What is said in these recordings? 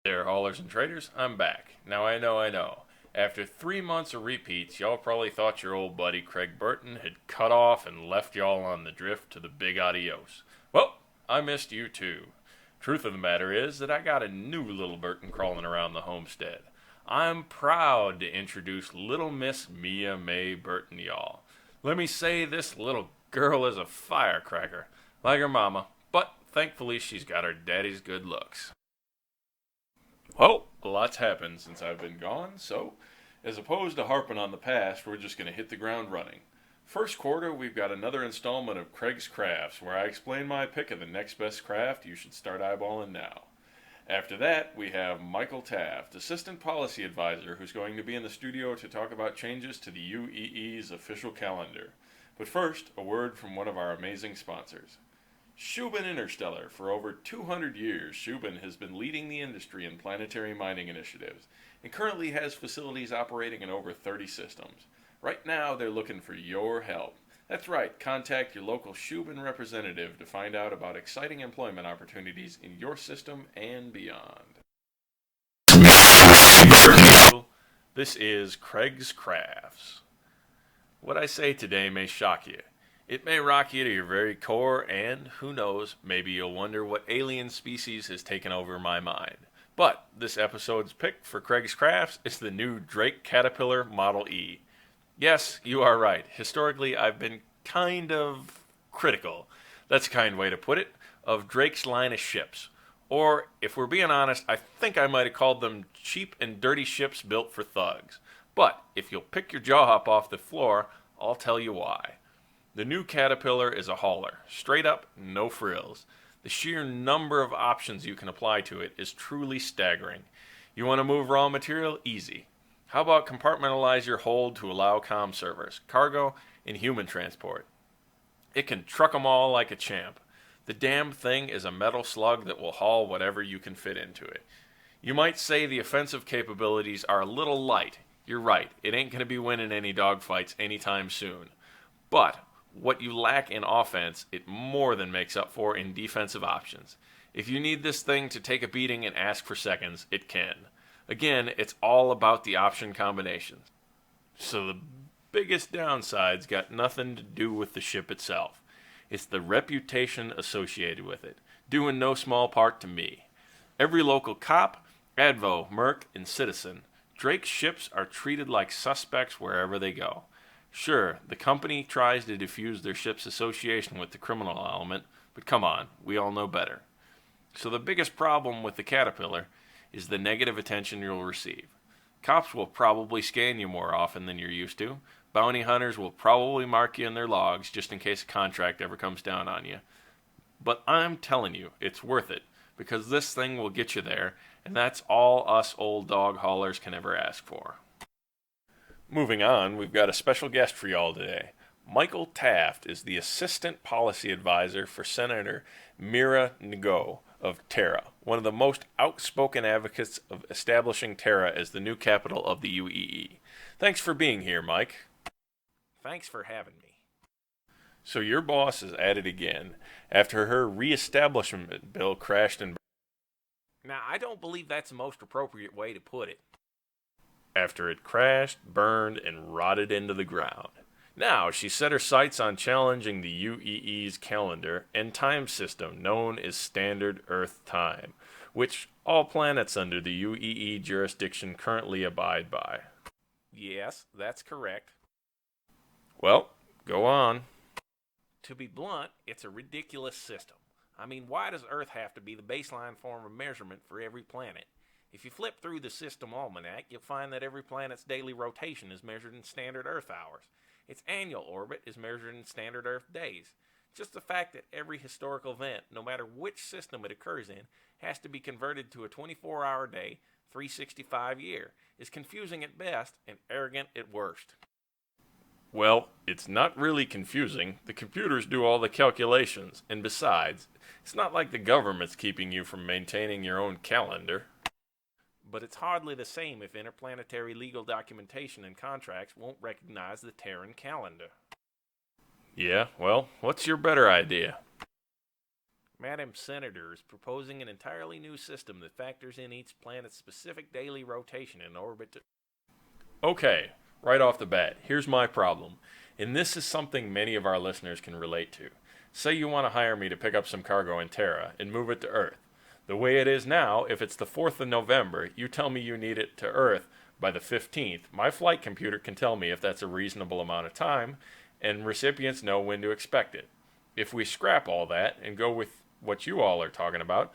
There, haulers and traders, I'm back. Now I know. After 3 months of repeats, y'all probably thought your old buddy Craig Burton had cut off and left y'all on the drift to the big adios. Well, I missed you too. Truth of the matter is that I got a new little Burton crawling around the homestead. I'm proud to introduce little Miss Mia May Burton, y'all. Let me say this little girl is a firecracker, like her mama, but thankfully she's got her daddy's good looks. Well, a lot's happened since I've been gone, so as opposed to harping on the past, we're just going to hit the ground running. First quarter, we've got another installment of Craig's Crafts, where I explain my pick of the next best craft you should start eyeballing now. After that, we have Michael Taft, Assistant Policy Advisor, who's going to be in the studio to talk about changes to the UEE's official calendar. But first, a word from one of our amazing sponsors. Shubin Interstellar. For over 200 years, Shubin has been leading the industry in planetary mining initiatives and currently has facilities operating in over 30 systems. Right now, they're looking for your help. That's right, contact your local Shubin representative to find out about exciting employment opportunities in your system and beyond. This is Craig's Crafts. What I say today may shock you. It may rock you to your very core, and, who knows, maybe you'll wonder what alien species has taken over my mind. But this episode's pick for Craig's Crafts is the new Drake Caterpillar Model E. Yes, you are right. Historically, I've been kind of critical, that's a kind way to put it, of Drake's line of ships. Or, if we're being honest, I think I might have called them cheap and dirty ships built for thugs. But, if you'll pick your jaw up off the floor, I'll tell you why. The new Caterpillar is a hauler, straight up, no frills. The sheer number of options you can apply to it is truly staggering. You want to move raw material? Easy. How about compartmentalize your hold to allow comm servers, cargo, and human transport? It can truck 'em all like a champ. The damn thing is a metal slug that will haul whatever you can fit into it. You might say the offensive capabilities are a little light. You're right, it ain't going to be winning any dogfights anytime soon. But what you lack in offense, it more than makes up for in defensive options. If you need this thing to take a beating and ask for seconds, it can. Again, it's all about the option combinations. So the biggest downside's got nothing to do with the ship itself. It's the reputation associated with it, due in no small part to me. Every local cop, advo, merc, and citizen, Drake's ships are treated like suspects wherever they go. Sure, the company tries to diffuse their ship's association with the criminal element, but come on, we all know better. So the biggest problem with the Caterpillar is the negative attention you'll receive. Cops will probably scan you more often than you're used to. Bounty hunters will probably mark you in their logs just in case a contract ever comes down on you. But I'm telling you, it's worth it, because this thing will get you there, and that's all us old dog haulers can ever ask for. Moving on, we've got a special guest for y'all today. Michael Taft is the Assistant Policy Advisor for Senator Mira Ngo of Terra, one of the most outspoken advocates of establishing Terra as the new capital of the UEE. Thanks for being here, Mike. Thanks for having me. So your boss is at it again, after her reestablishment bill crashed and burned. Now, I don't believe that's the most appropriate way to put it. After it crashed, burned, and rotted into the ground. Now, she set her sights on challenging the UEE's calendar and time system known as Standard Earth Time, which all planets under the UEE jurisdiction currently abide by. Yes, that's correct. Well, go on. To be blunt, it's a ridiculous system. I mean, why does Earth have to be the baseline form of measurement for every planet? If you flip through the system almanac, you'll find that every planet's daily rotation is measured in standard Earth hours. Its annual orbit is measured in standard Earth days. Just the fact that every historical event, no matter which system it occurs in, has to be converted to a 24-hour day, 365 year, is confusing at best and arrogant at worst. Well, it's not really confusing. The computers do all the calculations, and besides, it's not like the government's keeping you from maintaining your own calendar. But it's hardly the same if interplanetary legal documentation and contracts won't recognize the Terran calendar. Yeah, well, what's your better idea? Madam Senator is proposing an entirely new system that factors in each planet's specific daily rotation in orbit to... Okay, right off the bat, here's my problem. And this is something many of our listeners can relate to. Say you want to hire me to pick up some cargo in Terra and move it to Earth. The way it is now, if it's the 4th of November, you tell me you need it to Earth by the 15th, my flight computer can tell me if that's a reasonable amount of time, and recipients know when to expect it. If we scrap all that and go with what you all are talking about,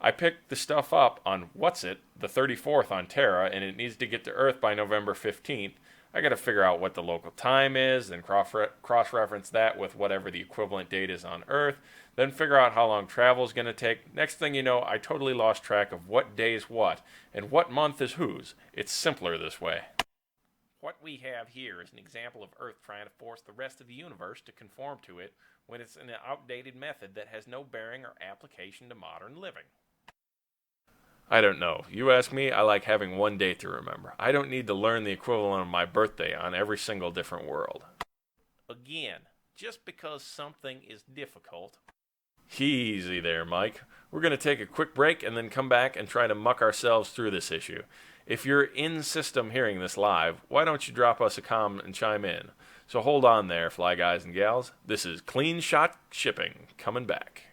I pick the stuff up on the 34th on Terra, and it needs to get to Earth by November 15th. I got to figure out what the local time is, then cross-reference that with whatever the equivalent date is on Earth, then figure out how long travel is going to take. Next thing you know, I totally lost track of what day is what, and what month is whose. It's simpler this way. What we have here is an example of Earth trying to force the rest of the universe to conform to it when it's an outdated method that has no bearing or application to modern living. I don't know. You ask me, I like having one date to remember. I don't need to learn the equivalent of my birthday on every single different world. Again, just because something is difficult... Easy there, Mike. We're going to take a quick break and then come back and try to muck ourselves through this issue. If you're in system hearing this live, why don't you drop us a comment and chime in? So hold on there, fly guys and gals. This is Clean Shot Shipping, coming back.